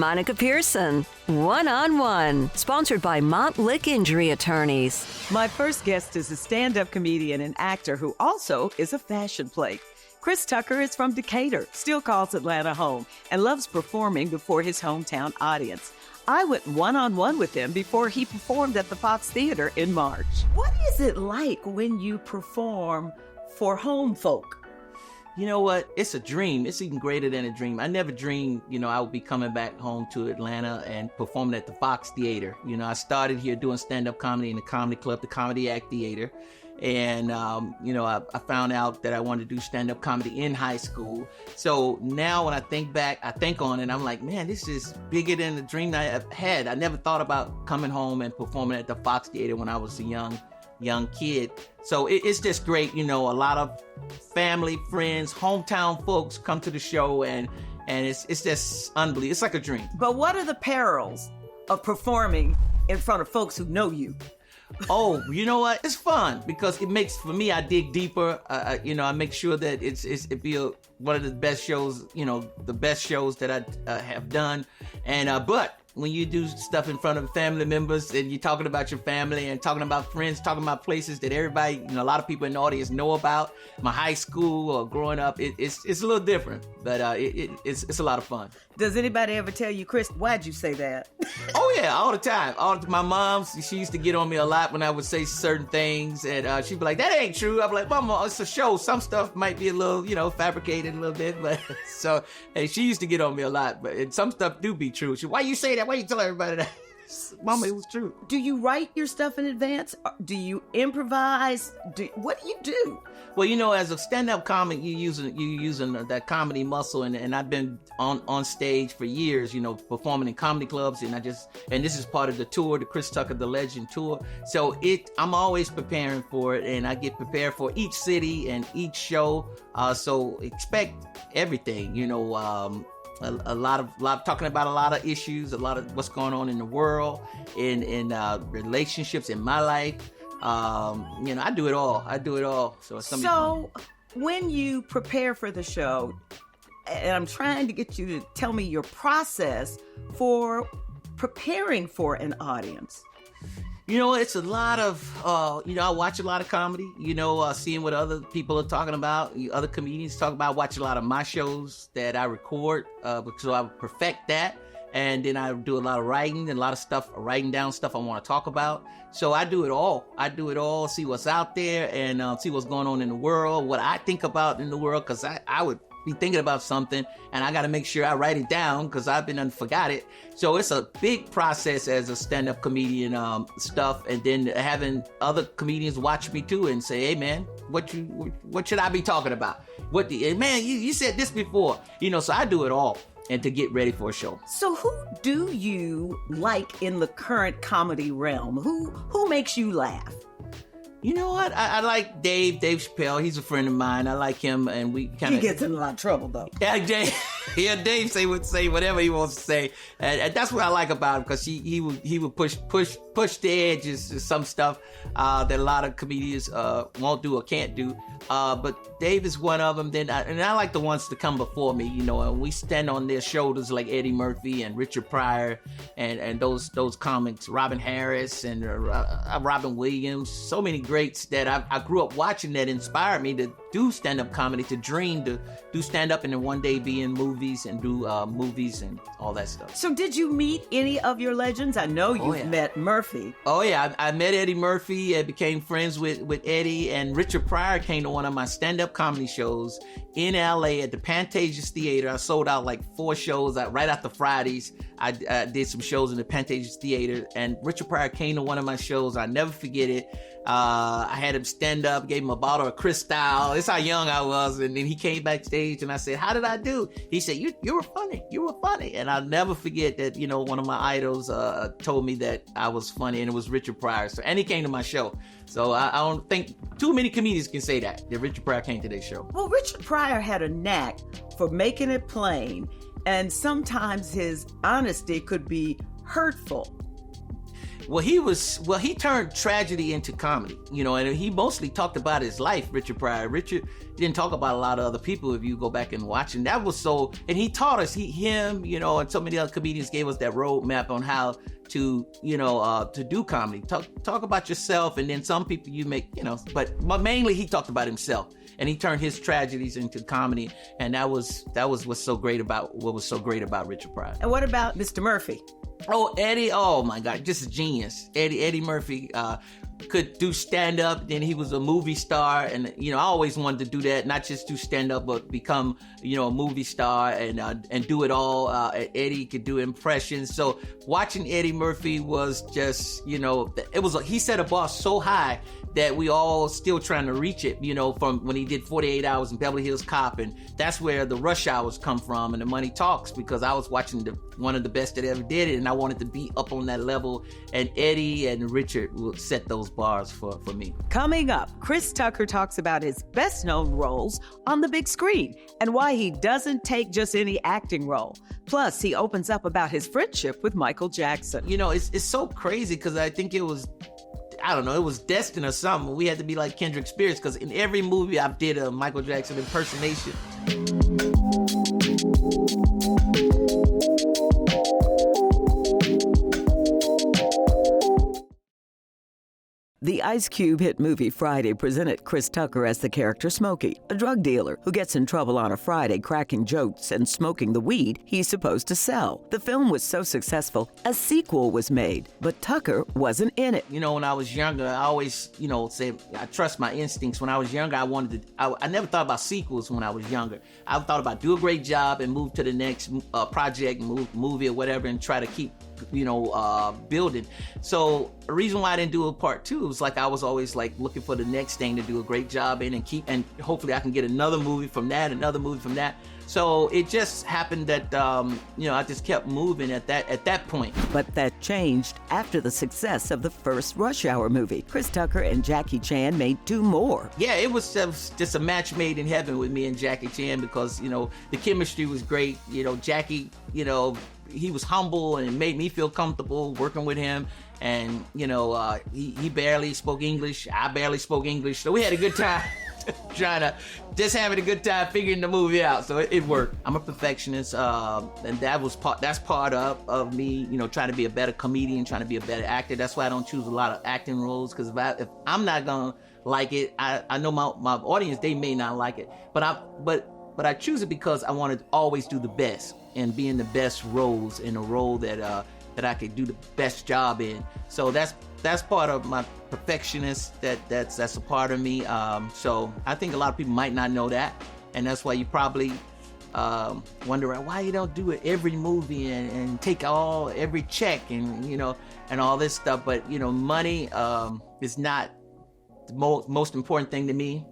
Monica Pearson, One-on-One, sponsored by Montlick Injury Attorneys. My first guest is a stand-up comedian and actor who also is a fashion plate. Chris Tucker is from Decatur, still calls Atlanta home, and loves performing before his hometown audience. I went one-on-one with him before he performed at the Fox Theater in March. What is it like when you perform for home folk? You know what? It's a dream. It's even greater than a dream. I never dreamed, I would be coming back home to Atlanta and performing at the Fox Theater. I started here doing stand-up comedy in the Comedy Club, the Comedy Act Theater. And, I found out that I wanted to do stand-up comedy in high school. So now when I think on it, I'm like, man, this is bigger than the dream I had. I never thought about coming home and performing at the Fox Theater when I was a young kid. So it's just great. A lot of family, friends, hometown folks come to the show, and it's just unbelievable. It's like a dream. But what are the perils of performing in front of folks who know you? Oh, you know what? It's fun because it makes, for me, I dig deeper. I make sure that it be one of the best shows, the best shows that I have done. And, but when you do stuff in front of family members and you're talking about your family and talking about friends, talking about places that everybody, a lot of people in the audience know about, my high school or growing up, it's a little different, but it's a lot of fun. Does anybody ever tell you, Chris, why'd you say that? Oh yeah, all the time. My mom, she used to get on me a lot when I would say certain things, and she'd be like, "That ain't true." I'd be like, "Mama, it's a show. Some stuff might be a little, fabricated a little bit." But so, hey, she used to get on me a lot, but some stuff do be true. Why you say that? Why you tell everybody that? Mama, it was true. Do you write your stuff in advance? Do you improvise? What do you do? Well, as a stand-up comic, you using that comedy muscle, and I've been on stage for years, performing in comedy clubs, and this is part of the tour, the Chris Tucker the Legend tour. So I'm always preparing for it, and I get prepared for each city and each show. So expect everything, a lot of talking about a lot of issues, a lot of what's going on in the world, in relationships in my life. I do it all. So when you prepare for the show, and I'm trying to get you to tell me your process for preparing for an audience. It's a lot of, I watch a lot of comedy, seeing what other people are talking about, other comedians talk about. I watch a lot of my shows that I record, so I perfect that. And then I do a lot of writing and a lot of stuff, writing down stuff I want to talk about. So I do it all. See what's out there and see what's going on in the world, what I think about in the world, because I would be thinking about something and I got to make sure I write it down because I've been forgot it. So it's a big process as a stand-up comedian stuff, and then having other comedians watch me too and say, "Hey man, what should I be talking about? Man, you said this before." So I do it all, and to get ready for a show. So who do you like in the current comedy realm? Who makes you laugh? You know what? I like Dave Chappelle. He's a friend of mine. I like him, and we kind of... He gets in a lot of trouble, though. Yeah, Dave say whatever he wants to say. And that's what I like about him, because he would push the edges to some stuff that a lot of comedians won't do or can't do. But Dave is one of them. I like the ones to come before me, and we stand on their shoulders like Eddie Murphy and Richard Pryor and those comics, Robin Harris and Robin Williams, so many greats that I grew up watching that inspired me to do stand-up comedy, to dream to do stand-up and then one day be in movies and do movies and all that stuff. So did you meet any of your legends? I know you've met Murphy. Oh yeah, I met Eddie Murphy and became friends with Eddie, and Richard Pryor came to one of my stand-up comedy shows in LA at the Pantages Theater. I sold out like 4 shows right after Fridays. I did some shows in the Pantages Theater, and Richard Pryor came to one of my shows. I'll never forget it. I had him stand up, gave him a bottle of Cristal. That's how young I was. And then he came backstage and I said, "How did I do?" He said, you were funny. And I'll never forget that, one of my idols told me that I was funny, and it was Richard Pryor. And he came to my show. So I don't think too many comedians can say that Richard Pryor came to their show. Well, Richard Pryor had a knack for making it plain, and sometimes his honesty could be hurtful. Well, he turned tragedy into comedy, and he mostly talked about his life, Richard Pryor. Richard didn't talk about a lot of other people if you go back and watch, and that was and he taught us, him, and so many other comedians gave us that roadmap on how to, to do comedy. Talk about yourself, and then some people you make, but mainly he talked about himself, and he turned his tragedies into comedy, and that was what was so great about Richard Pryor. And what about Mr. Murphy? Oh, Eddie! Oh my God, just a genius. Eddie Murphy could do stand up. Then he was a movie star, and I always wanted to do that. Not just do stand up, but become a movie star and do it all. Eddie could do impressions. So watching Eddie Murphy was just he set a bar so high that we all still trying to reach it, from when he did 48 Hours in Beverly Hills Cop, and that's where the Rush Hours come from, and the Money Talks, because I was watching one of the best that ever did it, and I wanted to be up on that level, and Eddie and Richard will set those bars for me. Coming up, Chris Tucker talks about his best-known roles on the big screen and why he doesn't take just any acting role. Plus, he opens up about his friendship with Michael Jackson. It's so crazy because I think it was destined or something. We had to be like Kendrick Spears, because in every movie I did a Michael Jackson impersonation. The Ice Cube hit movie Friday presented Chris Tucker as the character Smokey, a drug dealer who gets in trouble on a Friday cracking jokes and smoking the weed he's supposed to sell. The film was so successful, a sequel was made, but Tucker wasn't in it. When I was younger, I always, say I trust my instincts. When I was younger, I never thought about sequels when I was younger. I thought about do a great job and move to the next project, movie or whatever, and try to keep building. So the reason why I didn't do a part 2 was I was always looking for the next thing to do a great job in and hopefully I can get another movie from that. So it just happened that I just kept moving at that point. But that changed after the success of the first Rush Hour movie. Chris Tucker and Jackie Chan made 2 more. Yeah, it was just a match made in heaven with me and Jackie Chan, because the chemistry was great. Jackie, he was humble and it made me feel comfortable working with him. And, he barely spoke English. I barely spoke English. So we had a good time having a good time figuring the movie out. So it worked. I'm a perfectionist. And that's part of me, trying to be a better comedian, trying to be a better actor. That's why I don't choose a lot of acting roles, because if I'm not going to like it, I know my audience, they may not like it. But I choose it because I want to always do the best and be in the best roles, in a role that I could do the best job in. So that's part of my perfectionist. That's a part of me. So I think a lot of people might not know that, and that's why you probably wonder why you don't do it every movie and take every check and and all this stuff. But money is not the most important thing to me.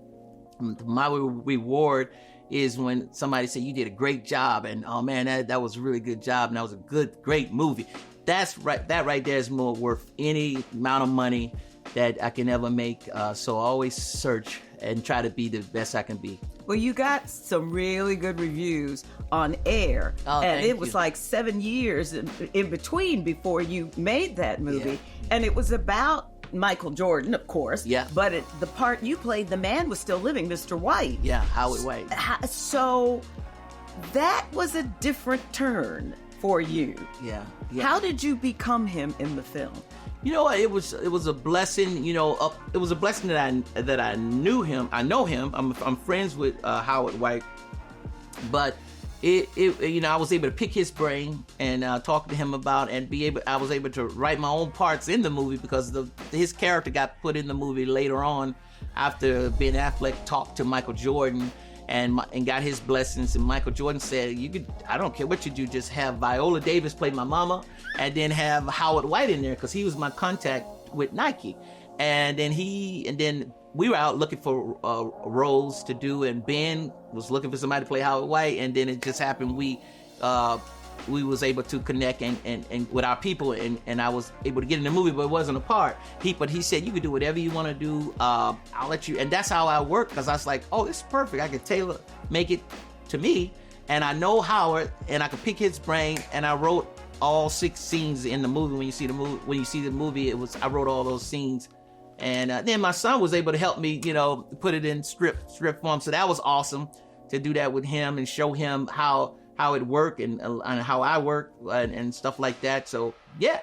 My reward is when somebody say you did a great job, and oh man, that was a really good job, and that was a great movie. That right there is more worth any amount of money that I can ever make. So I always search and try to be the best I can be. Well, you got some really good reviews on air, and it was 7 years in between before you made that movie. Yeah. And it was about Michael Jordan, of course. Yeah. But the part you played, the man was still living, Mr. White. Yeah, Howard White. So that was a different turn for you. Yeah. How did you become him in the film? It was a blessing. It was a blessing that I knew him. I know him. I'm friends with Howard White, but I was able to pick his brain and talk to him about I was able to write my own parts in the movie, because his character got put in the movie later on after Ben Affleck talked to Michael Jordan and got his blessings. And Michael Jordan said, I don't care what you do, just have Viola Davis play my mama and then have Howard White in there, because he was my contact with Nike. And then we were out looking for roles to do, and Ben was looking for somebody to play Howard White, and then it just happened we was able to connect and with our people, and I was able to get in the movie, but it wasn't a part. But he said, you can do whatever you want to do. I'll let you, and that's how I work, because I was like, oh, this is perfect. I can make it to me, and I know Howard, and I could pick his brain, and I wrote all 6 scenes in the movie. When you see the movie, I wrote all those scenes. And then my son was able to help me, put it in script form. So that was awesome to do that with him and show him how it worked and how I work and stuff like that. So yeah.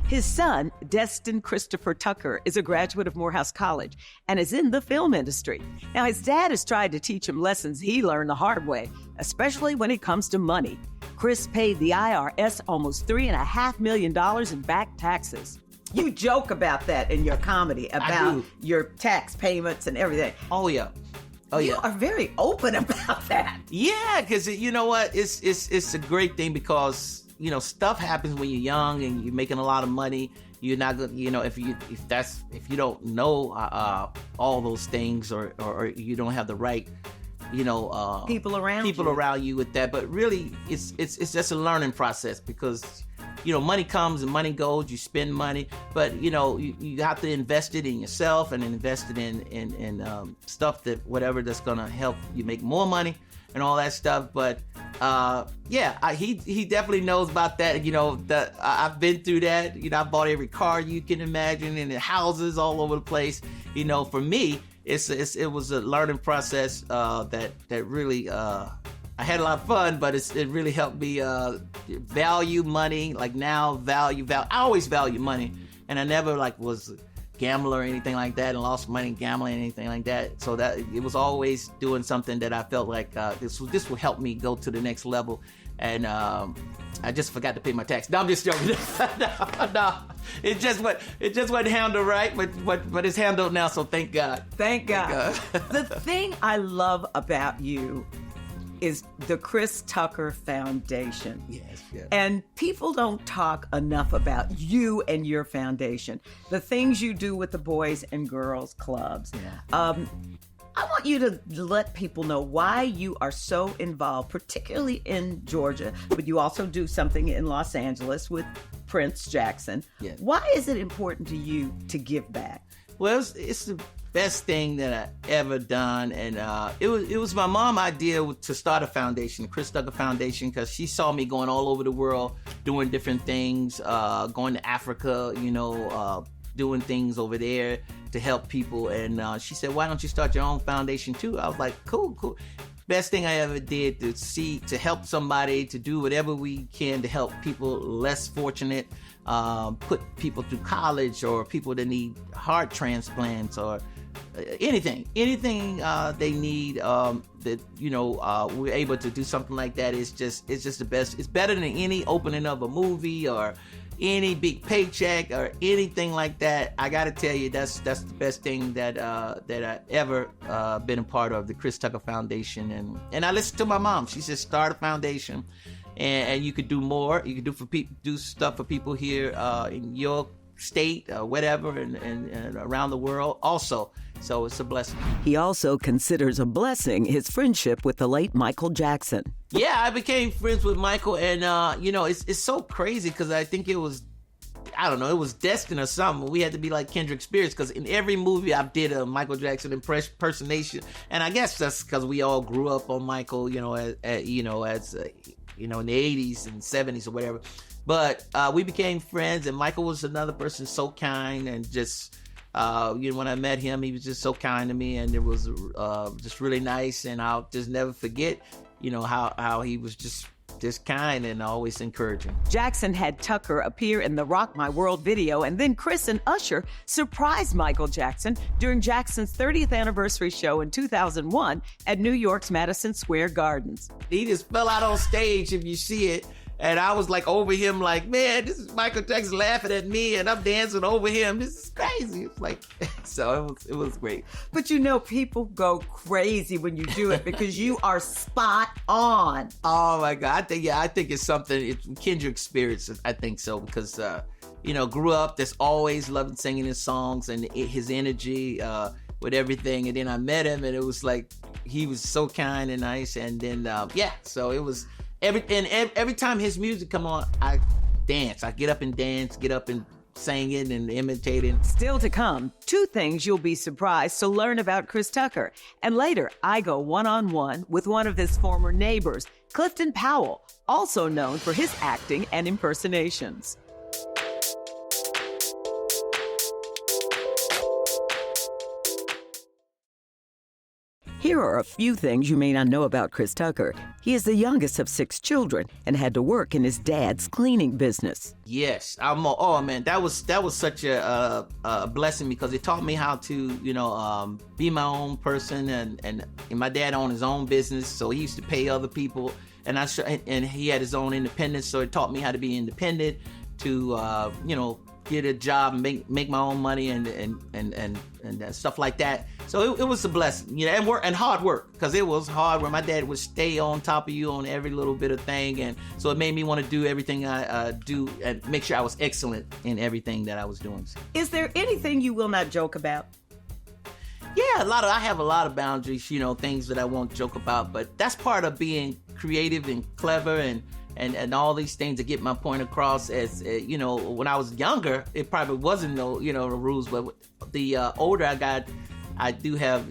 His son, Destin Christopher Tucker, is a graduate of Morehouse College and is in the film industry. Now, his dad has tried to teach him lessons he learned the hard way, especially when it comes to money. Chris paid the IRS almost $3.5 million in back taxes. You joke about that in your comedy, about your tax payments and everything. Oh, yeah. You are very open about that. Yeah, because you know what? It's a great thing because, stuff happens when you're young and you're making a lot of money. You're not gonna, if you don't know all those things or you don't have the right, people around you with that. But really, it's just a learning process because money comes and money goes. You spend money, but you have to invest it in yourself and invest it in stuff whatever that's gonna help you make more money and all that stuff. But he definitely knows about that. That I've been through that. I bought every car you can imagine and the houses all over the place. For me, it was a learning process that really. I had a lot of fun, but it really helped me value money. Like now, value. I always value money, and I never was a gambler or anything like that, and lost money gambling or anything like that. So that it was always doing something that I felt like this will help me go to the next level. And I just forgot to pay my tax. No, I'm just joking. no, it just wasn't handled right, but it's handled now. So thank God. Thank God. The thing I love about you is the Chris Tucker Foundation. Yes. And people don't talk enough about you and your foundation, the things you do with the Boys and Girls Clubs. Yeah. I want you to let people know why you are so involved, particularly in Georgia, but you also do something in Los Angeles with Prince Jackson. Yes. Why is it important to you to give back? Well, it's the best thing that I ever done, and it was my mom's idea to start a foundation, Chris Tucker Foundation, because she saw me going all over the world doing different things, going to Africa, doing things over there to help people, and she said, "Why don't you start your own foundation too?" I was like, "Cool." Best thing I ever did to help somebody, to do whatever we can to help people less fortunate, put people through college or people that need heart transplants or anything they need, that we're able to do something like that. It's just the best. It's better than any opening of a movie or any big paycheck or anything like that. I gotta tell you, that's the best thing that I ever been a part of, the Chris Tucker Foundation. And I listened to my mom. She said start a foundation, and you could do more. You could do stuff for people here in your state, whatever, and around the world also. So it's a blessing. He also considers a blessing his friendship with the late Michael Jackson. Yeah, I became friends with Michael, and it's so crazy because I think it was destined or something. We had to be like Kendrick Spears because in every movie I did a Michael Jackson impersonation, and I guess that's because we all grew up on Michael, in the 80s and 70s or whatever. But we became friends, and Michael was another person so kind and just. When I met him, he was just so kind to me, and it was just really nice. And I'll just never forget, how he was just kind and always encouraging. Jackson had Tucker appear in the Rock My World video, and then Chris and Usher surprised Michael Jackson during Jackson's 30th anniversary show in 2001 at New York's Madison Square Gardens. He just fell out on stage, if you see it. And I was like over him, like, man, this is Michael Jackson laughing at me, and I'm dancing over him. This is crazy. It's like, so it was great. But people go crazy when you do it because you are spot on. Oh my God, I think it's something. It's kindred spirits. I think so because grew up just always loving singing his songs and his energy with everything. And then I met him, and it was like he was so kind and nice. And then so it was. Every time his music come on, I dance. I get up and dance, get up and singing and imitating. Still to come, 2 things you'll be surprised to learn about Chris Tucker. And later, I go one-on-one with one of his former neighbors, Clifton Powell, also known for his acting and impersonations. Here are a few things you may not know about Chris Tucker. He is the youngest of 6 children and had to work in his dad's cleaning business. Yes, oh man, that was such a blessing because it taught me how to be my own person, and my dad owned his own business, so he used to pay other people, and he had his own independence, so it taught me how to be independent, to get a job and make my own money and stuff like that. So it was a blessing, and hard work, because it was hard where my dad would stay on top of you on every little bit of thing, and so it made me want to do everything I do and make sure I was excellent in everything that I was doing. Is there anything you will not joke about? Yeah, I have a lot of boundaries, things that I won't joke about, but that's part of being creative and clever and all these things to get my point across. As when I was younger, it probably wasn't the rules, but the older I got, I do have,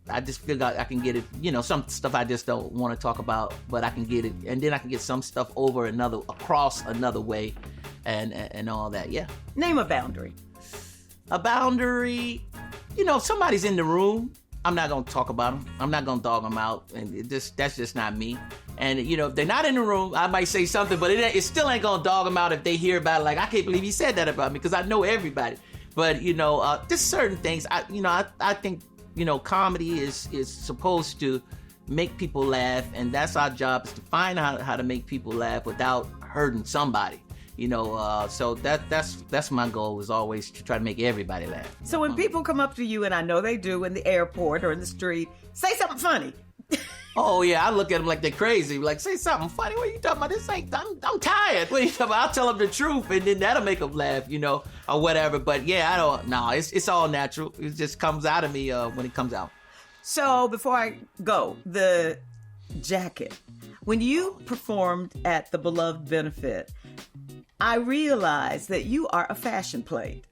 I just feel like I can get it, some stuff I just don't want to talk about, but I can get it, and then I can get some stuff across another way, and all that. Yeah. Name a boundary. A boundary, somebody's in the room, I'm not gonna talk about them. I'm not gonna dog them out, and that's just not me. And if they're not in the room, I might say something, but it still ain't gonna dog them out if they hear about it. Like, I can't believe you said that about me, because I know everybody. But just certain things. I think comedy is supposed to make people laugh, and that's our job, is to find out how to make people laugh without hurting somebody. So that's my goal, is always to try to make everybody laugh. So when people come up to you, and I know they do in the airport or in the street, say something funny. Oh yeah, I look at them like they're crazy. Like, say something funny. What are you talking about? This ain't. I'm tired. What are you talking about? I'll tell them the truth, and then that'll make them laugh, or whatever. But yeah, I don't. No, it's all natural. It just comes out of me when it comes out. So before I go, the jacket. When you performed at the Beloved Benefit, I realized that you are a fashion plate.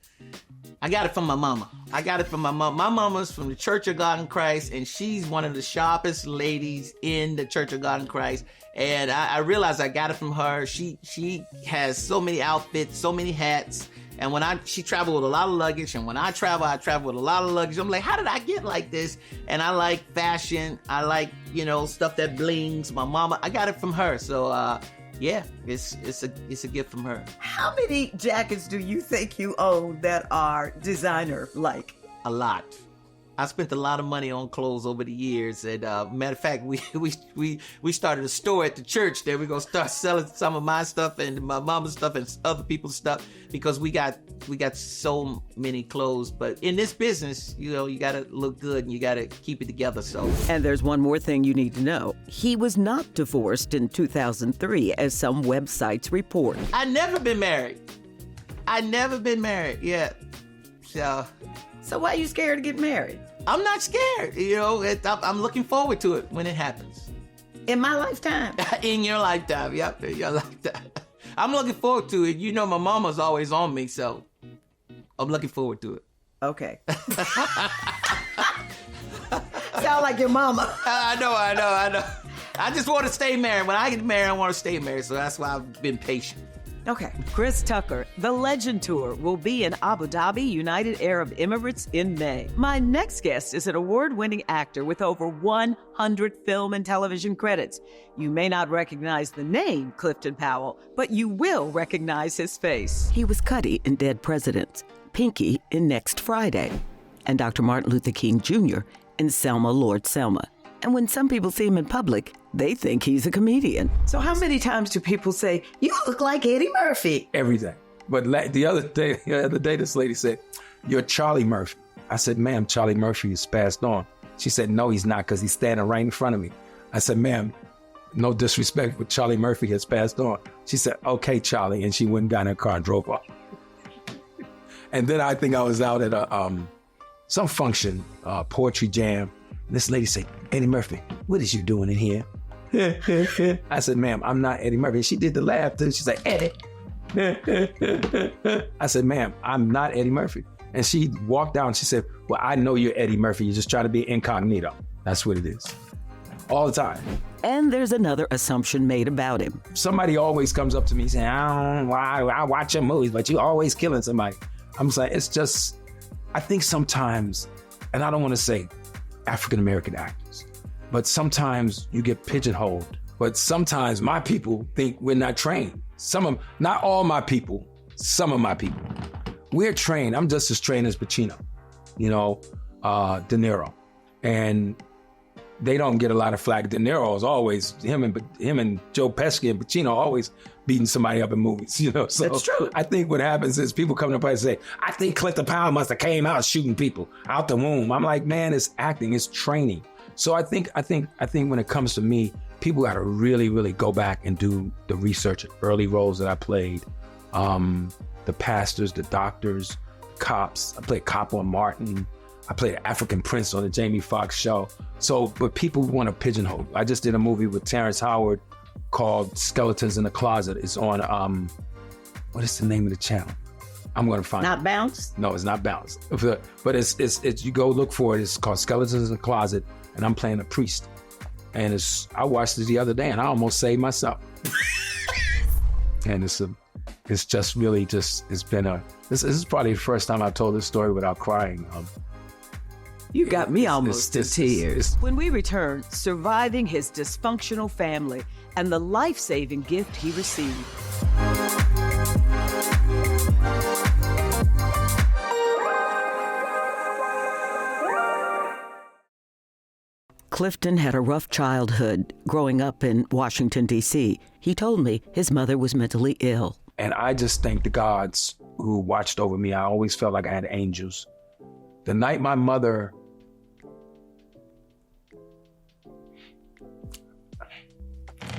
I got it from my mama. My mama's from the Church of God in Christ, and she's one of the sharpest ladies in the Church of God in Christ. And I realized I got it from her. She has so many outfits, so many hats. And she traveled with a lot of luggage, and when I travel with a lot of luggage. I'm like, how did I get like this? And I like fashion. I like, stuff that blings. My mama, I got it from her. So, yeah, it's a gift from her. How many jackets do you think you own that are designer-like? A lot. I spent a lot of money on clothes over the years, and matter of fact, we started a store at the church. There we're gonna start selling some of my stuff and my mama's stuff and other people's stuff, because we got so many clothes. But in this business, you gotta look good and you gotta keep it together. So. And there's one more thing you need to know. He was not divorced in 2003, as some websites report. I never been married. Yeah. So why are you scared to get married? I'm not scared. I'm looking forward to it when it happens. In my lifetime? In your lifetime, yep, in your lifetime. I'm looking forward to it. My mama's always on me, so I'm looking forward to it. Okay. Sound like your mama. I know. I just want to stay married. When I get married, I want to stay married, so that's why I've been patient. Okay. Chris Tucker, the Legend Tour, will be in Abu Dhabi, United Arab Emirates in May. My next guest is an award-winning actor with over 100 film and television credits. You may not recognize the name Clifton Powell, but you will recognize his face. He was Cuddy in Dead Presidents, Pinky in Next Friday, and Dr. Martin Luther King Jr. in Selma, Lord Selma. And when some people see him in public, they think he's a comedian. So how many times do people say, you look like Eddie Murphy? Every day. But the other day, this lady said, you're Charlie Murphy. I said, ma'am, Charlie Murphy is passed on. She said, no, he's not, because he's standing right in front of me. I said, ma'am, no disrespect, but Charlie Murphy has passed on. She said, okay, Charlie. And she went down in her car and drove off. And then I think I was out at some function, poetry jam. This lady said, Eddie Murphy, what is you doing in here? I said, ma'am, I'm not Eddie Murphy. And she did the laugh too. She's like, Eddie. I said, ma'am, I'm not Eddie Murphy. And she walked down and she said, well, I know you're Eddie Murphy. You're just trying to be incognito. That's what it is. All the time. And there's another assumption made about him. Somebody always comes up to me saying, I watch your movies, but you always killing somebody. I'm just like, it's just, I think sometimes, and I don't want to say African-American actors, but sometimes you get pigeonholed. But sometimes my people think we're not trained. Not all my people, some of my people. We're trained. I'm just as trained as Pacino, De Niro. And they don't get a lot of flack. De Niro is always, him and Joe Pesci and Pacino always beating somebody up in movies, So that's true. I think what happens is people come to play and say, I think Clifton Powell must have came out shooting people out the womb. I'm like, man, it's acting, it's training. So I think when it comes to me, people got to really, really go back and do the research of early roles that I played. The pastors, the doctors, cops. I played cop on Martin. I played African Prince on the Jamie Foxx show. So, but people want to pigeonhole. I just did a movie with Terrence Howard called Skeletons in the Closet. It's on, what is the name of the channel? I'm going to find it. Not Bounce? No, it's not Bounce. But it's you go look for it. It's called Skeletons in the Closet, and I'm playing a priest. And I watched it the other day, and I almost saved myself. And it's just really this is probably the first time I've told this story without crying. You got me almost to tears. It's, When we return, surviving his dysfunctional family and the life-saving gift he received. Clifton had a rough childhood growing up in Washington, D.C. He told me his mother was mentally ill. And I just thank the gods who watched over me. I always felt like I had angels. The night my mother...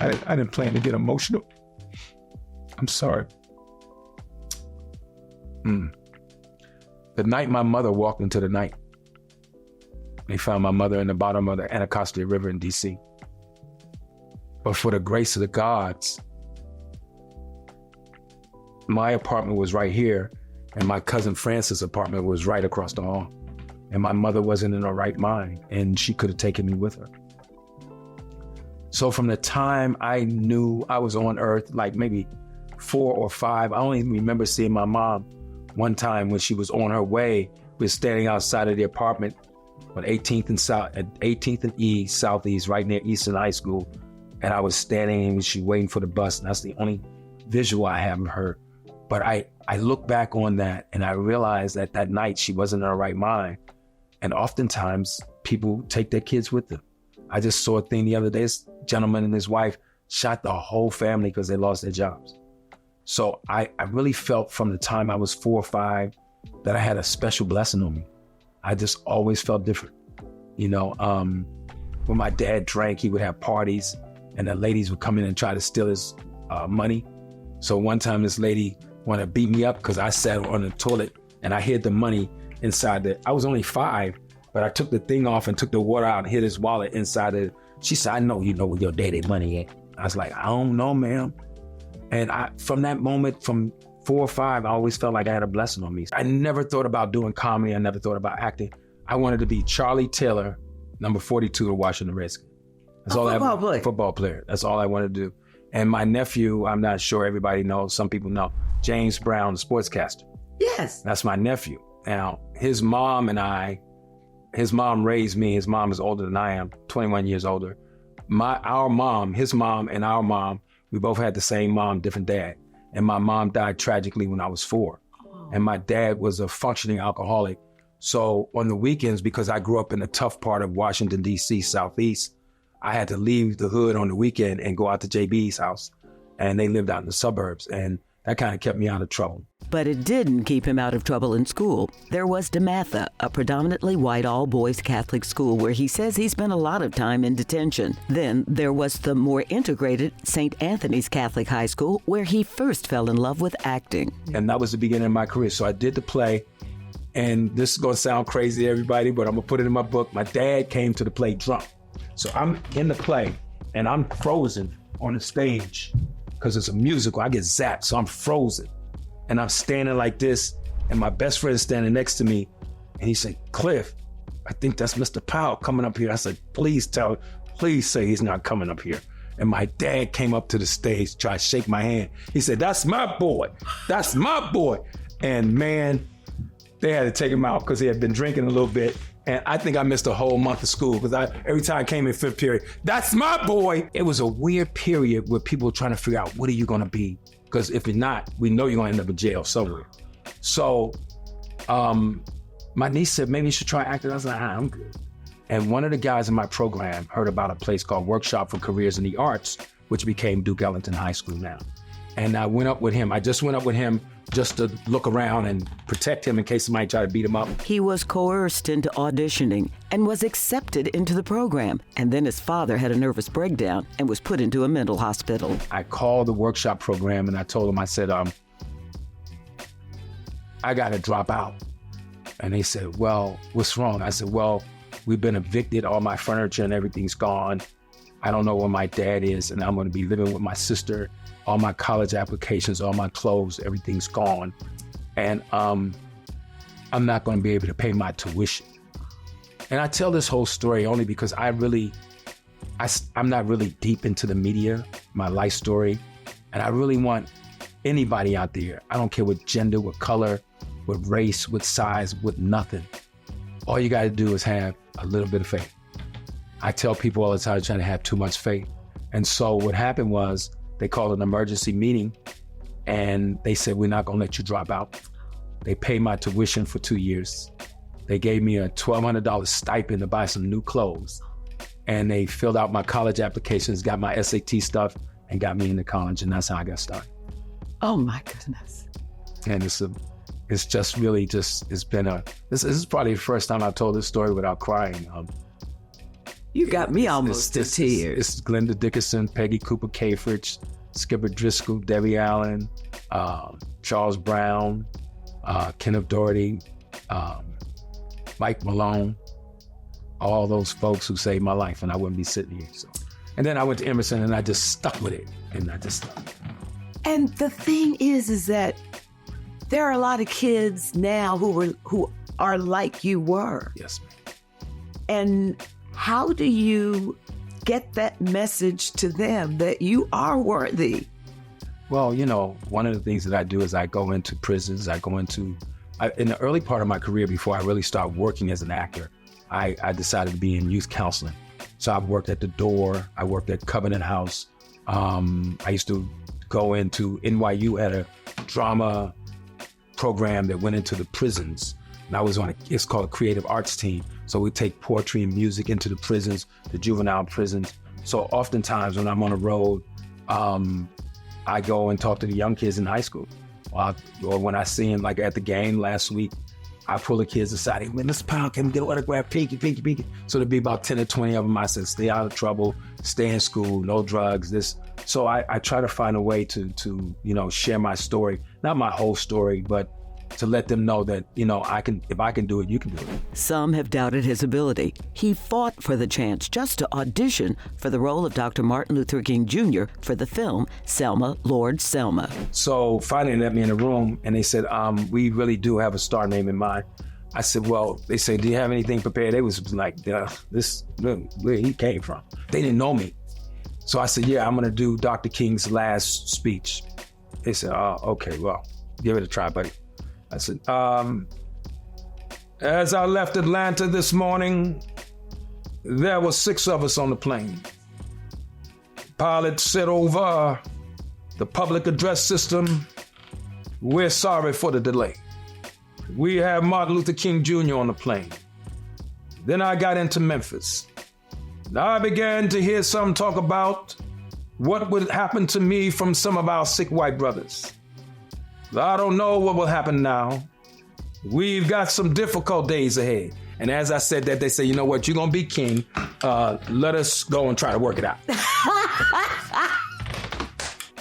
I didn't plan to get emotional. I'm sorry. The night my mother walked into the night, they found my mother in the bottom of the Anacostia River in D.C. But for the grace of the gods, my apartment was right here, and my cousin Francis' apartment was right across the hall. And my mother wasn't in her right mind, and she could have taken me with her. So from the time I knew I was on Earth, like maybe 4 or 5, I only remember seeing my mom one time when she was on her way. We were standing outside of the apartment on 18th and E, Southeast, right near Eastern High School. And I was standing and she waiting for the bus. And that's the only visual I have of her. But I look back on that and I realized that that night she wasn't in her right mind. And oftentimes people take their kids with them. I just saw a thing the other day. This gentleman and his wife shot the whole family because they lost their jobs. So I really felt from the time I was 4 or 5 that I had a special blessing on me. I just always felt different. When my dad drank, he would have parties and the ladies would come in and try to steal his money. So one time this lady wanted to beat me up because I sat on the toilet and I hid the money inside I was only 5, but I took the thing off and took the water out and hid his wallet inside it. She said, I know you know where your daddy's money at. I was like, I don't know, ma'am. And from that moment, from 4 or 5, I always felt like I had a blessing on me. I never thought about doing comedy. I never thought about acting. I wanted to be Charlie Taylor, number 42 of Washington Redskins. That's all football player. Football player. That's all I wanted to do. And my nephew, I'm not sure everybody knows, some people know, James Brown, the sportscaster. Yes. That's my nephew. Now, his mom raised me. His mom is older than I am, 21 years older. His mom and our mom, we both had the same mom, different dad. And my mom died tragically when I was 4. Oh. And my dad was a functioning alcoholic. So on the weekends, because I grew up in a tough part of Washington, D.C., Southeast, I had to leave the hood on the weekend and go out to JB's house. And they lived out in the suburbs. And that kind of kept me out of trouble. But it didn't keep him out of trouble in school. There was DeMatha, a predominantly white all-boys Catholic school where he says he spent a lot of time in detention. Then there was the more integrated St. Anthony's Catholic High School where he first fell in love with acting. And that was the beginning of my career. So I did the play. And this is going to sound crazy to everybody, but I'm going to put it in my book. My dad came to the play drunk. So I'm in the play and I'm frozen on the stage because it's a musical. I get zapped, so I'm frozen. And I'm standing like this, and my best friend is standing next to me, and he said, Cliff, I think that's Mr. Powell coming up here. I said, please say he's not coming up here. And my dad came up to the stage, tried to shake my hand. He said, that's my boy. That's my boy. And man, they had to take him out because he had been drinking a little bit. And I think I missed a whole month of school because every time I came in fifth period, that's my boy. It was a weird period where people were trying to figure out, what are you going to be? Because if you're not, we know you're going to end up in jail somewhere. So my niece said, maybe you should try acting. I was like, I'm good. And one of the guys in my program heard about a place called Workshop for Careers in the Arts, which became Duke Ellington High School now. And I went up with him. I just went up with him just to look around and protect him in case somebody tried to beat him up. He was coerced into auditioning and was accepted into the program. And then his father had a nervous breakdown and was put into a mental hospital. I called the workshop program and I told them, I said, I got to drop out. And they said, well, what's wrong? I said, well, we've been evicted. All my furniture and everything's gone. I don't know where my dad is, and I'm going to be living with my sister. All my college applications, all my clothes, everything's gone. And I'm not going to be able to pay my tuition. And I tell this whole story only because I'm not really deep into the media, my life story. And I really want anybody out there, I don't care what gender, what color, what race, what size, what nothing. All you got to do is have a little bit of faith. I tell people all the time trying to have too much faith. And so what happened was they called an emergency meeting and they said, we're not going to let you drop out. They paid my tuition for 2 years. They gave me a $1,200 stipend to buy some new clothes. And they filled out my college applications, got my SAT stuff, and got me into college. And that's how I got started. Oh my goodness. And it's just really just, this is probably the first time I've told this story without crying. You got me almost to tears. It's Glenda Dickinson, Peggy Cooper Cafridge, Skipper Driscoll, Debbie Allen, Charles Brown, Kenneth Doherty, Mike Malone, all those folks who saved my life and I wouldn't be sitting here. So, and then I went to Emerson and I just stuck with it. And the thing is that there are a lot of kids now who are like you were. Yes, ma'am. And how do you get that message to them that you are worthy? Well, one of the things that I do is I go into prisons. In the early part of my career, before I really started working as an actor, I decided to be in youth counseling. So I've worked at the Door. I worked at Covenant House. I used to go into NYU at a drama program that went into the prisons. And I was it's called a creative arts team. So we take poetry and music into the prisons, the juvenile prisons. So oftentimes when I'm on the road, I go and talk to the young kids in high school. Or when I see them, like at the game last week, I pull the kids aside. Hey, man, Mr. Powell, can we get an autograph? Pinky. So there'd be about 10 or 20 of them. I said, stay out of trouble, stay in school, no drugs, So I try to find a way to share my story. Not my whole story, but to let them know that, if I can do it, you can do it. Some have doubted his ability. He fought for the chance just to audition for the role of Dr. Martin Luther King Jr. for the film Selma, Lord Selma. So finally they let me in the room and they said, we really do have a star name in mind. I said, well, they said, do you have anything prepared? They was like, where he came from. They didn't know me. So I said, yeah, I'm going to do Dr. King's last speech. They said, oh, okay, well, give it a try, buddy. I said, as I left Atlanta this morning, there were 6 of us on the plane. Pilot said over the public address system, we're sorry for the delay. We have Martin Luther King Jr. on the plane. Then I got into Memphis. I began to hear some talk about what would happen to me from some of our sick white brothers. I don't know what will happen now. We've got some difficult days ahead. And as I said that, they say, you know what, you're going to be king. Let us go and try to work it out.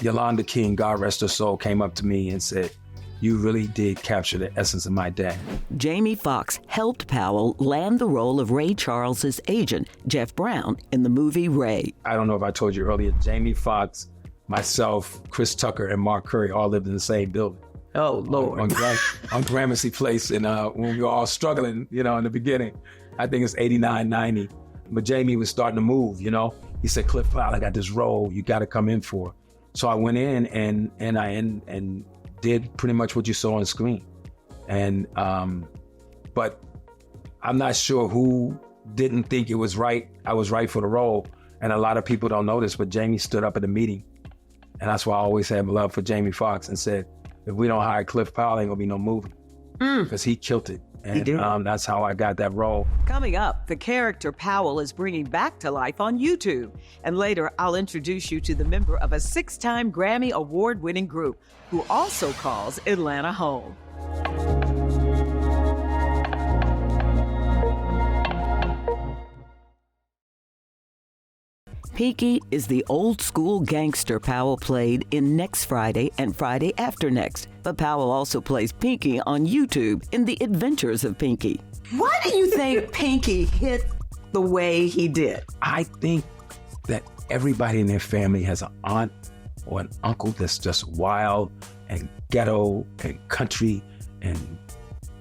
Yolanda King, God rest her soul, came up to me and said, you really did capture the essence of my dad. Jamie Foxx helped Powell land the role of Ray Charles's agent, Jeff Brown, in the movie Ray. I don't know if I told you earlier, Jamie Foxx, myself, Chris Tucker, and Mark Curry all lived in the same building. Oh, Lord. On Gramercy Place. And when we were all struggling, in the beginning, I think it's 89, 90. But Jamie was starting to move, He said, Cliff Powell, I got this role you got to come in for. So I went in and I did pretty much what you saw on screen. And, but I'm not sure who didn't think it was right. I was right for the role. And a lot of people don't know this, but Jamie stood up at the meeting. And that's why I always had love for Jamie Foxx and said, if we don't hire Cliff Powell, ain't gonna be no movie. Because he killed it. And he did. That's how I got that role. Coming up, the character Powell is bringing back to life on YouTube. And later, I'll introduce you to the member of a 6-time Grammy Award-winning group who also calls Atlanta home. Pinky is the old-school gangster Powell played in Next Friday and Friday After Next. But Powell also plays Pinky on YouTube in The Adventures of Pinky. Why do you think Pinky hit the way he did? I think that everybody in their family has an aunt or an uncle that's just wild and ghetto and country and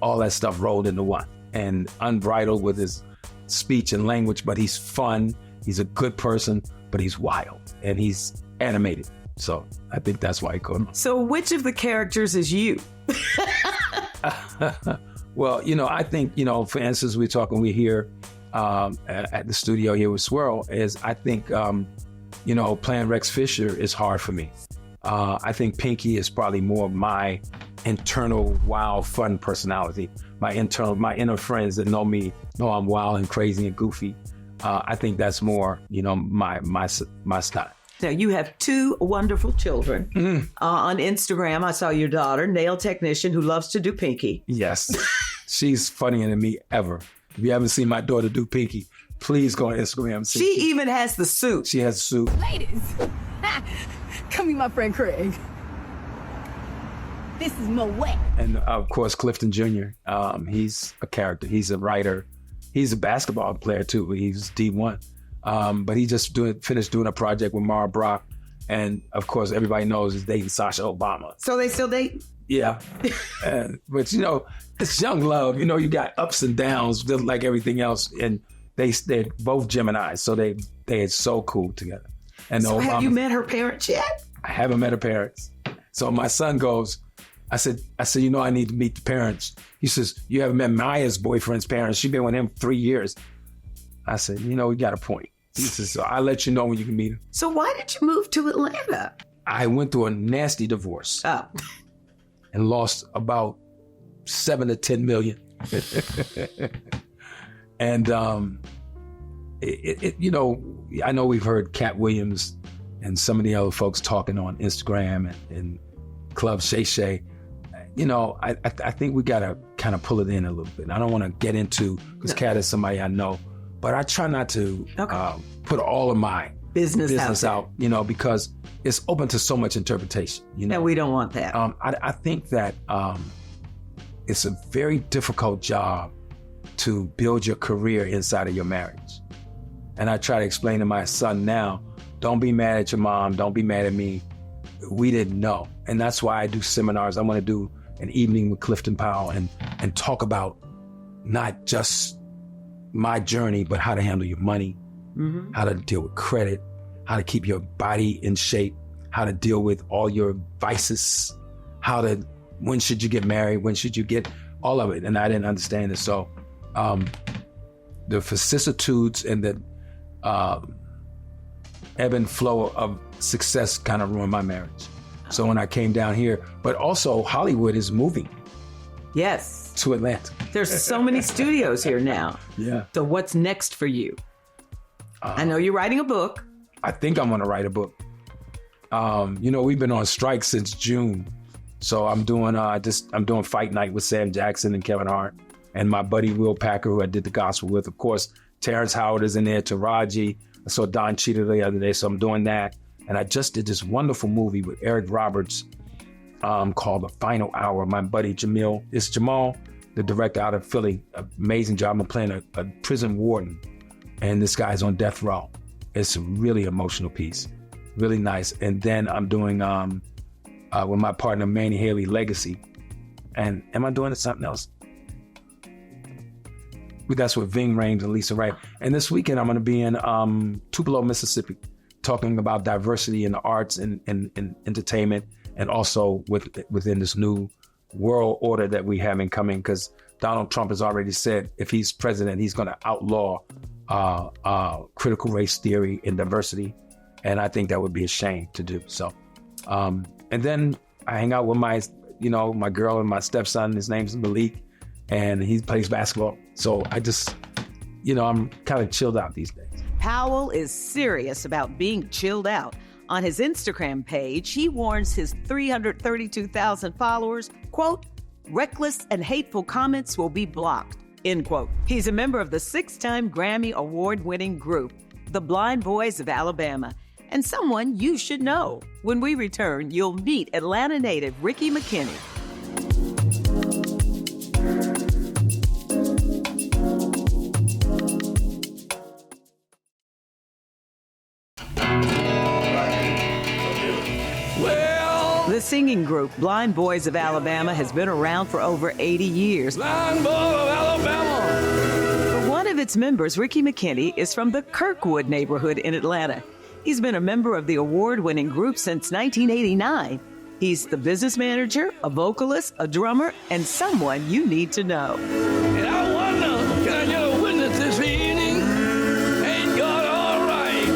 all that stuff rolled into one. And unbridled with his speech and language, but he's fun. He's a good person, but he's wild and he's animated. So I think that's why he called him. So which of the characters is you? Well, I think, for instance, we're here at the studio here with Swirl is I think, playing Rex Fisher is hard for me. I think Pinky is probably more of my internal, wild, fun personality. My inner friends that know me know I'm wild and crazy and goofy. I think that's more, my style. Now, you have 2 wonderful children. On Instagram, I saw your daughter, nail technician, who loves to do Pinky. Yes. She's funnier than me ever. If you haven't seen my daughter do Pinky, please go on Instagram and see. She even has the suit. She has a suit. Ladies, come meet my friend Craig. This is Moet. And of course, Clifton Jr., he's a character. He's a writer. He's a basketball player too. He's D1. But he just finished doing a project with Mara Brock. And of course, everybody knows he's dating Sasha Obama. So they still date? Yeah. But it's young love. You got ups and downs just like everything else. And they're both Geminis. So they're so cool together. And so have you met her parents yet? I haven't met her parents. So my son goes, I said, I need to meet the parents. He says, you haven't met Maya's boyfriend's parents. She's been with him 3 years. I said, you got a point. He says, so I'll let you know when you can meet him. So why did you move to Atlanta? I went through a nasty divorce. Oh. And lost about 7 to 10 million. And, I know we've heard Cat Williams and some of the other folks talking on Instagram and Club Shay Shay. I think we got to kind of pull it in a little bit. I don't want to get into, because Cat is somebody I know, but I try not to put all of my business out, because it's open to so much interpretation. No, we don't want that. I think that it's a very difficult job to build your career inside of your marriage. And I try to explain to my son now, don't be mad at your mom, don't be mad at me. We didn't know. And that's why I do seminars. I want to do an evening with Clifton Powell and talk about not just my journey, but how to handle your money, how to deal with credit, how to keep your body in shape, how to deal with all your vices, when should you get married, when should you get all of it. And I didn't understand it. So the vicissitudes and the ebb and flow of success kind of ruined my marriage. So when I came down here, but also Hollywood is moving. Yes. To Atlanta. There's so many studios here now. Yeah. So what's next for you? I know you're writing a book. I think I'm going to write a book. We've been on strike since June. So I'm doing Fight Night with Sam Jackson and Kevin Hart and my buddy Will Packer, who I did the gospel with. Of course, Terrence Howard is in there, Taraji. I saw Don Cheadle the other day, so I'm doing that. And I just did this wonderful movie with Eric Roberts called The Final Hour. My buddy Jamal, the director out of Philly. Amazing job. I'm playing a prison warden, and this guy's on death row. It's a really emotional piece. really nice. And then I'm doing with my partner Manny Haley, Legacy. And am I doing something else? That's with Ving Rhames and Lisa Wright. And this weekend I'm going to be in Tupelo, Mississippi, talking about diversity in the arts and entertainment, and also within this new world order that we have coming, because Donald Trump has already said if he's president, he's going to outlaw critical race theory and diversity. And I think that would be a shame to do. So, and then I hang out with my girl and my stepson. His name's Malik, and he plays basketball. So I just, I'm kind of chilled out these days. Powell is serious about being chilled out. On his Instagram page, he warns his 332,000 followers, quote, reckless and hateful comments will be blocked, end quote. He's a member of the 6-time Grammy Award-winning group, the Blind Boys of Alabama, and someone you should know. When we return, you'll meet Atlanta native Ricky McKinnie. The singing group Blind Boys of Alabama has been around for over 80 years. Blind Boy of Alabama. But one of its members, Ricky McKinnie, is from the Kirkwood neighborhood in Atlanta. He's been a member of the award-winning group since 1989. He's the business manager, a vocalist, a drummer, and someone you need to know. And I wonder, can I get a witness this evening? Ain't God all right?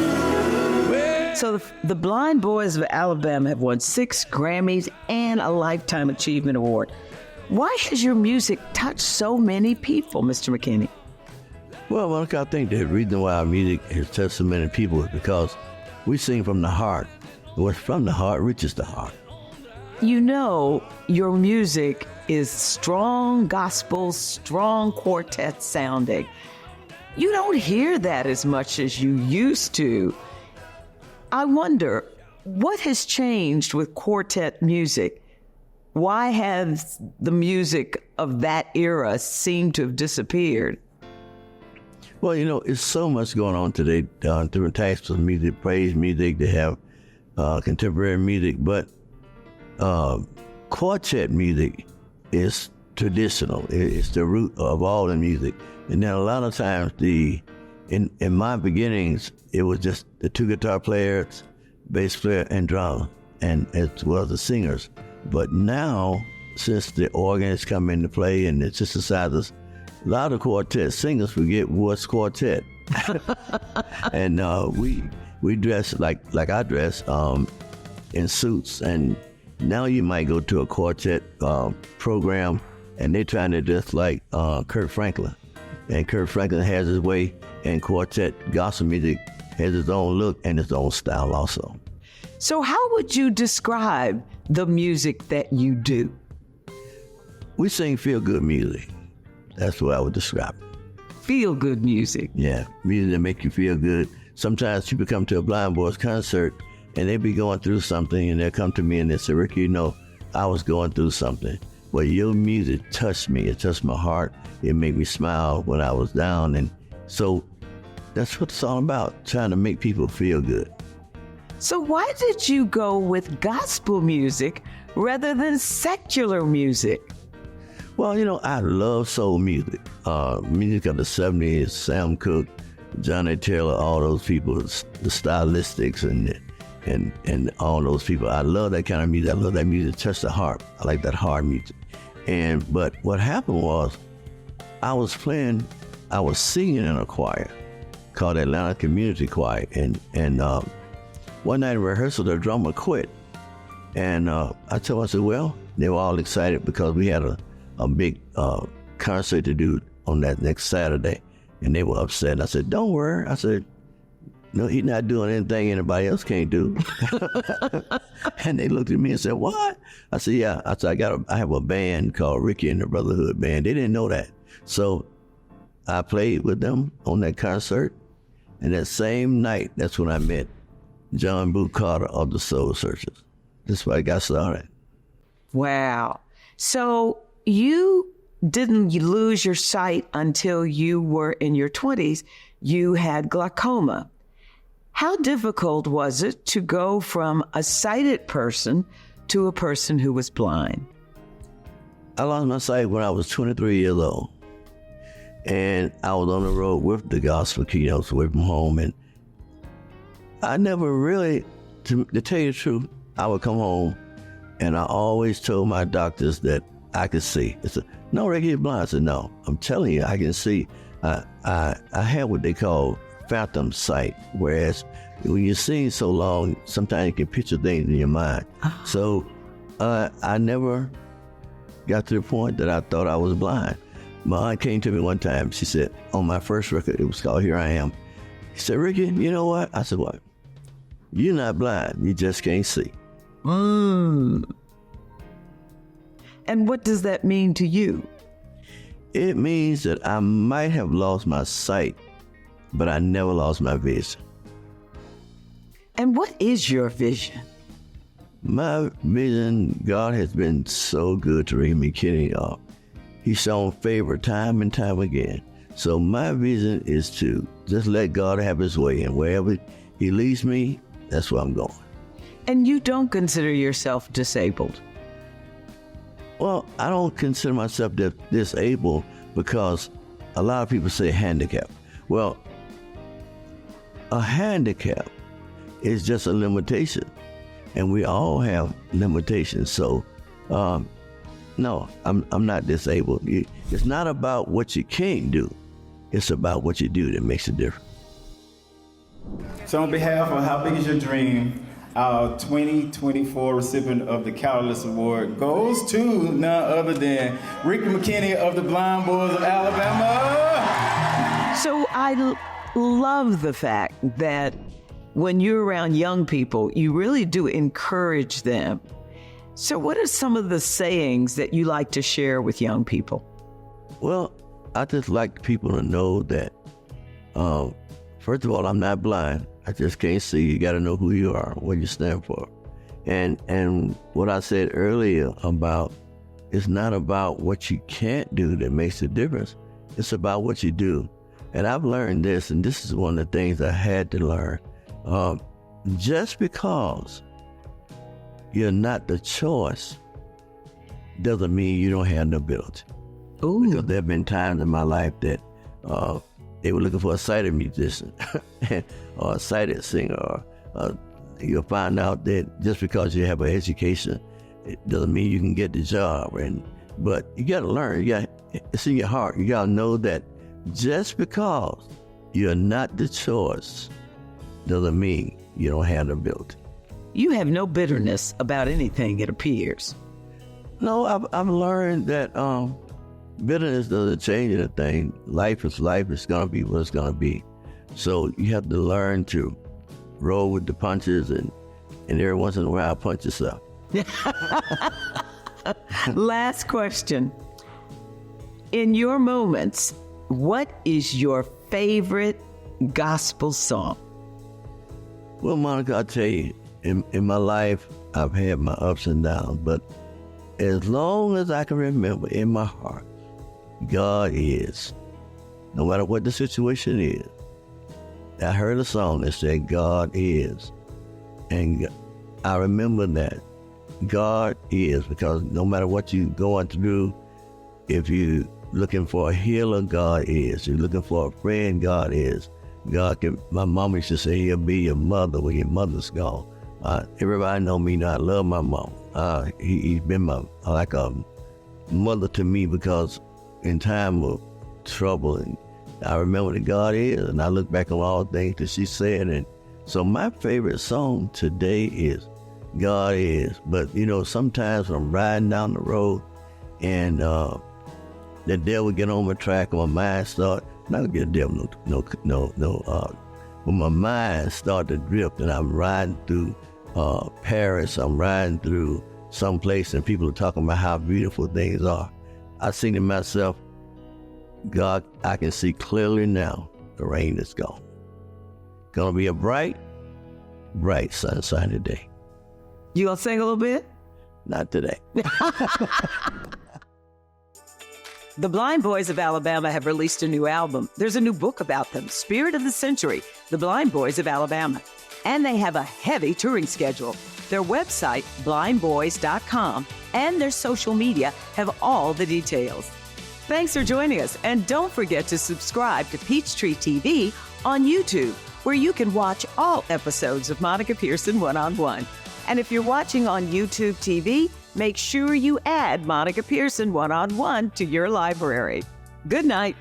Well, So the Blind Boys of Alabama have won 6 Grammys and a Lifetime Achievement Award. Why has your music touched so many people, Mr. McKinney? Well, Monica, I think the reason why our music has touched so many people is because we sing from the heart. What's from the heart reaches the heart. You know, your music is strong gospel, strong quartet sounding. You don't hear that as much as you used to. I wonder, what has changed with quartet music? Why has the music of that era seemed to have disappeared? Well, it's so much going on today. Different types of music, praise music, they have contemporary music, but quartet music is traditional. It's the root of all the music. And then a lot of times, in my beginnings, it was just the 2 guitar players, bass player, and drummer, and as well as the singers. But now, since the organs come into play and the synthesizers, a lot of quartet singers forget what's quartet. And we dress like I dress in suits, and now you might go to a quartet program and they're trying to dress like Kirk Franklin. And Kirk Franklin has his way, and quartet gospel music has its own look and its own style also. So how would you describe the music that you do? We sing feel-good music. That's what I would describe it. Feel-good music. Yeah, music that make you feel good. Sometimes people come to a Blind Boys concert and they be going through something, and they'll come to me and they say, Ricky, I was going through something. Well, your music touched me. It touched my heart. It made me smile when I was down. And so that's what it's all about, trying to make people feel good. So why did you go with gospel music rather than secular music? Well, I love soul music. Music of the 70s, Sam Cooke, Johnny Taylor, all those people, the stylistics and all those people. I love that kind of music. I love that music touch the heart. I like that hard music. But what happened was, I was singing in a choir called Atlanta Community Choir. And one night in rehearsal, the drummer quit. And I told him, I said, well, they were all excited because we had a big concert to do on that next Saturday. And they were upset. I said, don't worry. I said, no, he's not doing anything anybody else can't do. And they looked at me and said, what? I said, yeah. I said, I have a band called Ricky and the Brotherhood Band. They didn't know that. So I played with them on that concert. And that same night, that's when I met John Boo Carter of the Soul Searchers. That's where I got started. Wow. So you didn't lose your sight until you were in your 20s. You had glaucoma. How difficult was it to go from a sighted person to a person who was blind? I lost my sight when I was 23 years old. And I was on the road with the gospel keynotes away from home. And I never really, to tell you the truth, I would come home and I always told my doctors that I could see. They said, no, Ricky, you're blind. I said, no, I'm telling you, I can see. I have what they call phantom sight, whereas when you're seeing so long, sometimes you can picture things in your mind. So I never got to the point that I thought I was blind. My aunt came to me one time. She said, on my first record, it was called Here I Am. She said, Ricky, you know what? I said, what? You're not blind. You just can't see. And what does that mean to you? It means that I might have lost my sight, but I never lost my vision. And what is your vision? My vision, God has been so good to Ricky McKinnie. He's shown favor time and time again. So my vision is to just let God have his way, and wherever he leads me, that's where I'm going. And you don't consider yourself disabled? Well, I don't consider myself disabled because a lot of people say handicap. Well, a handicap is just a limitation, and we all have limitations. So, no, I'm not disabled. It's not about what you can't do. It's about what you do that makes a difference. So on behalf of How Big Is Your Dream, our 2024 recipient of the Catalyst Award goes to none other than Ricky McKinnie of the Blind Boys of Alabama. So I love the fact that when you're around young people, you really do encourage them. So what are some of the sayings that you like to share with young people? Well, I just like people to know that, first of all, I'm not blind. I just can't see. You got to know who you are, what you stand for. And what I said earlier about, it's not about what you can't do that makes a difference. It's about what you do. And I've learned this, and this is one of the things I had to learn. Just because you're not the choice doesn't mean you don't have the ability. Ooh. Because there have been times in my life that they were looking for a sighted musician or a sighted singer. Or you'll find out that just because you have an education, it doesn't mean you can get the job. But you got to learn. It's in your heart. You got to know that just because you're not the choice doesn't mean you don't have the ability. You have no bitterness about anything, it appears. No, I've learned that bitterness doesn't change anything. Life is life. It's going to be what it's going to be. So you have to learn to roll with the punches and every once in a while punch yourself. Last question. In your moments, what is your favorite gospel song? Well, Monica, I'll tell you, in my life, I've had my ups and downs, but as long as I can remember in my heart, God is. No matter what the situation is. I heard a song that said, God is. And I remember that. God is, because no matter what you're going through, if you're looking for a healer, God is. If you're looking for a friend, God is. God can. My mom used to say, he'll be your mother when your mother's gone. Everybody know me now. I love my mom. He's been like a mother to me, because in time of trouble, and I remember that God is, and I look back on all the things that she said, and so my favorite song today is God is. But sometimes when I'm riding down the road and the devil get on my track, and my mind start, not gonna get the devil when my mind start to drift, and I'm riding through Paris, I'm riding through some place, and people are talking about how beautiful things are. I think to myself, God, I can see clearly now the rain is gone. Gonna be a bright, bright sunshiny day. You gonna sing a little bit? Not today. The Blind Boys of Alabama have released a new album. There's a new book about them, Spirit of the Century, The Blind Boys of Alabama. And they have a heavy touring schedule. Their website, blindboys.com, and their social media have all the details. Thanks for joining us, and don't forget to subscribe to Peachtree TV on YouTube, where you can watch all episodes of Monica Pearson One-on-One. And if you're watching on YouTube TV, make sure you add Monica Pearson One-on-One to your library. Good night.